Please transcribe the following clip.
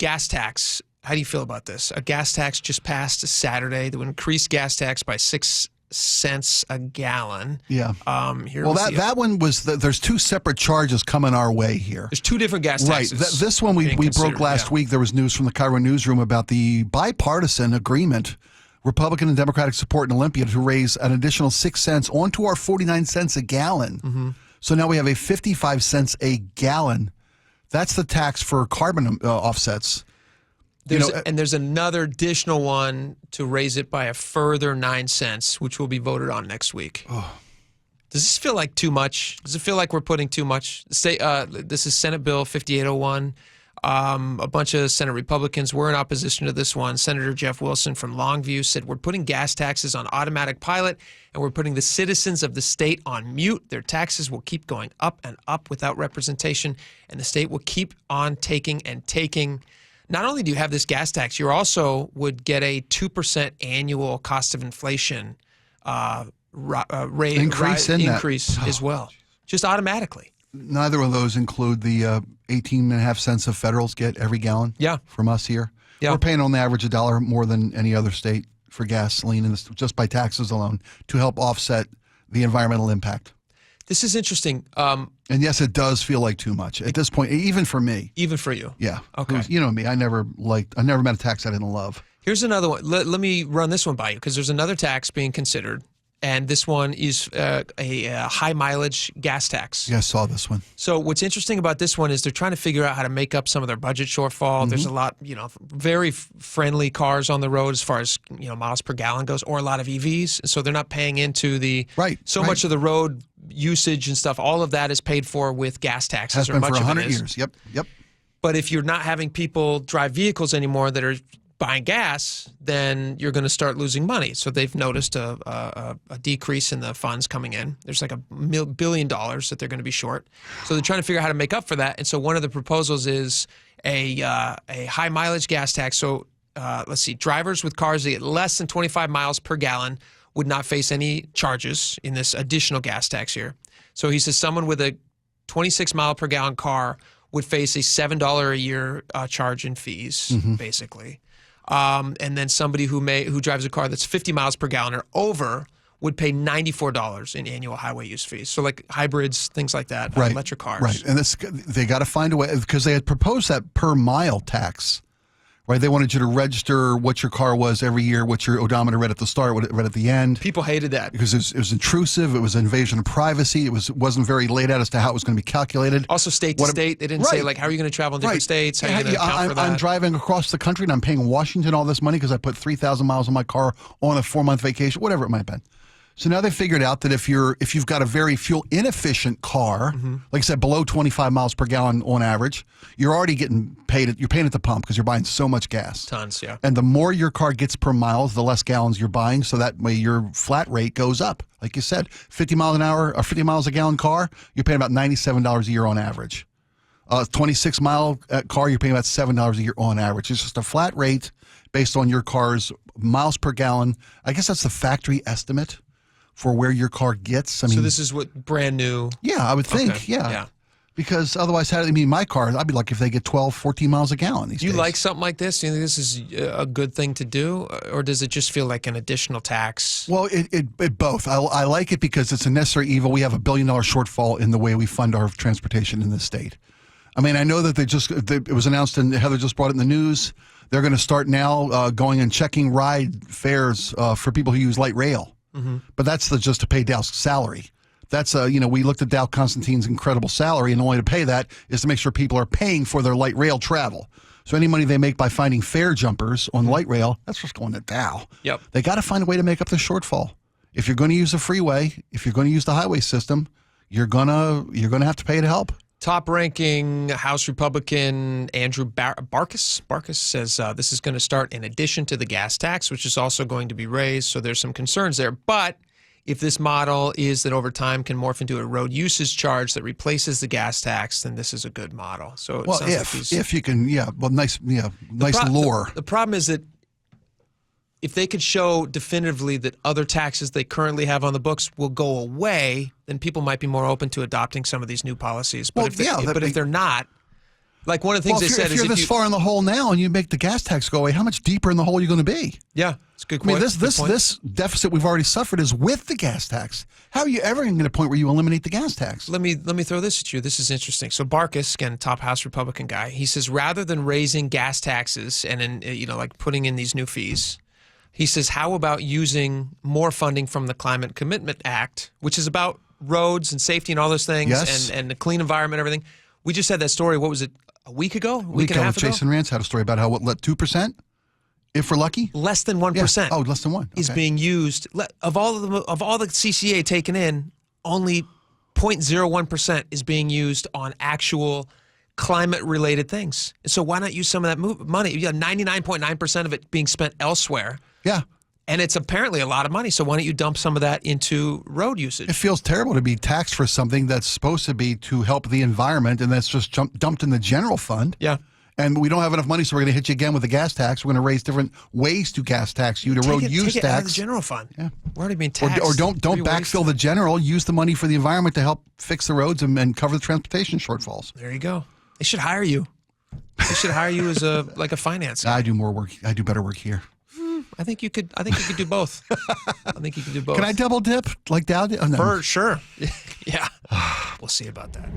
gas tax. How do you feel about this? A gas tax just passed Saturday. They would increase gas tax by 6 cents a gallon. Yeah. Well, that one was, there's two separate charges coming our way here. There's two different gas taxes. Right. This one we broke last week. There was news from the KIRO Newsroom about the bipartisan agreement, Republican and Democratic support in Olympia, to raise an additional 6 cents onto our 49 cents a gallon. Mm-hmm. So now we have a 55 cents a gallon. That's the tax for carbon offsets. And there's another additional one to raise it by a further 9 cents, which will be voted on next week. Oh. Does this feel like too much? Does it feel like we're putting too much? This is Senate Bill 5801. A bunch of Senate Republicans were in opposition to this one. Senator Jeff Wilson from Longview said, we're putting gas taxes on automatic pilot, and we're putting the citizens of the state on mute. Their taxes will keep going up and up without representation, and the state will keep on taking and taking. Not only do you have this gas tax, you also would get a 2% annual cost of inflation increase as well, just automatically. Neither of those include the 18.5 cents of federals get every gallon from us here. Yeah. We're paying on the average $1 more than any other state for gasoline, just by taxes alone, to help offset the environmental impact. This is interesting. And yes, it does feel like too much at this point, even for me. Even for you? Yeah. Okay. You know me. I never met a tax I didn't love. Here's another one. Let me run this one by you, because there's another tax being considered, and this one is a high mileage gas tax. Yeah, I saw this one. So what's interesting about this one is they're trying to figure out how to make up some of their budget shortfall. Mm-hmm. There's a lot, very friendly cars on the road as far as miles per gallon goes, or a lot of EVs. So they're not paying into the much of the road usage and stuff. All of that is paid for with gas taxes. Has been for 100 years. Yep. But if you're not having people drive vehicles anymore that are buying gas, then you're going to start losing money. So they've noticed a decrease in the funds coming in. There's like $1 billion that they're going to be short. So they're trying to figure out how to make up for that. And so one of the proposals is a high mileage gas tax. So let's see, drivers with cars that get less than 25 miles per gallon would not face any charges in this additional gas tax here. So he says someone with a 26 mile per gallon car would face a $7 a year charge in fees, basically. And then somebody who drives a car that's 50 miles per gallon or over would pay $94 in annual highway use fees. So like hybrids, things like that, electric cars. Right, and they got to find a way, because they had proposed that per mile tax. Right, they wanted you to register what your car was every year, what your odometer read at the start, what it read at the end. People hated that because it was intrusive. It was an invasion of privacy. It wasn't very laid out as to how it was going to be calculated. Also, state to state, they didn't say like how are you going to travel in different states. How are you going to account for that? I'm driving across the country and I'm paying Washington all this money because I put 3,000 miles on my car on a 4-month vacation, whatever it might have been. So now they figured out that if you've got a very fuel inefficient car, like I said, below 25 miles per gallon on average, you're already getting paid. You're paying at the pump because you're buying so much gas. Tons, yeah. And the more your car gets per mile, the less gallons you're buying. So that way your flat rate goes up. Like you said, 50 miles an hour or 50 miles a gallon car, you're paying about $97 a year on average. 26 mile car, you're paying about $7 a year on average. It's just a flat rate based on your car's miles per gallon. I guess that's the factory estimate for where your car gets. I mean, so this is what brand new. Yeah, I would think. Yeah. Because otherwise, my car, I'd be lucky if they get 12, 14 miles a gallon these days. Do you like something like this? Do you think this is a good thing to do? Or does it just feel like an additional tax? Well, it both. I like it because it's a necessary evil. We have $1 billion shortfall in the way we fund our transportation in this state. I mean, I know that it was announced, and Heather just brought it in the news. They're going to start now going and checking ride fares for people who use light rail. But that's just to pay Dow's salary. That's we looked at Dow Constantine's incredible salary, and the only way to pay that is to make sure people are paying for their light rail travel. So any money they make by finding fare jumpers on light rail, that's just going to Dow. Yep. They got to find a way to make up the shortfall. If you're going to use a freeway, if you're going to use the highway system, you're gonna have to pay to help. Top-ranking House Republican Andrew Barkis says this is going to start in addition to the gas tax, which is also going to be raised. So there's some concerns there. But if this model is that over time can morph into a road usage charge that replaces the gas tax, then this is a good model. So it sounds like if you can, nice lore. The problem is that if they could show definitively that other taxes they currently have on the books will go away, then people might be more open to adopting some of these new policies. But if they're not, Like one of the things Well, they said if you're this far in the hole now and you make the gas tax go away, how much deeper in the hole are you going to be? Yeah, it's a good I mean, point. this deficit we've already suffered is with the gas tax. How are you ever going to get a point where you eliminate the gas tax? Let me throw this at you. This is interesting. So Barkas, again, top House Republican guy, he says rather than raising gas taxes and like putting in these new fees, he says how about using more funding from the Climate Commitment Act, which is about roads and safety and all those things, Yes. and the clean environment, and everything. We just had that story. What was it? A week ago? A week and a half ago? Jason Rance had a story about how 2%, if we're lucky, Less than 1%. Yeah. Oh, less than 1 is being used of all the CCA taken in. Only 0.01% is being used on actual climate-related things. So why not use some of that money? You have 99.9% of it being spent elsewhere. Yeah. And it's apparently a lot of money. So why don't you dump some of that into road usage? It feels terrible to be taxed for something that's supposed to be to help the environment, and that's just dumped in the general fund. Yeah. And we don't have enough money, so we're going to hit you again with the gas tax. We're going to raise different ways to gas tax you, to road use Take it out of the tax. general fund. Yeah. We're already being taxed. Or don't Three ways. backfill the general. Use the money for the environment to help fix the roads and cover the transportation shortfalls. There you go. They should hire you. They should hire you as a finance guy. I do more work. I do better work here. I think you could do both. I think you could do both. Can I double dip like Dow did? Oh, no. For sure. Yeah. We'll see about that.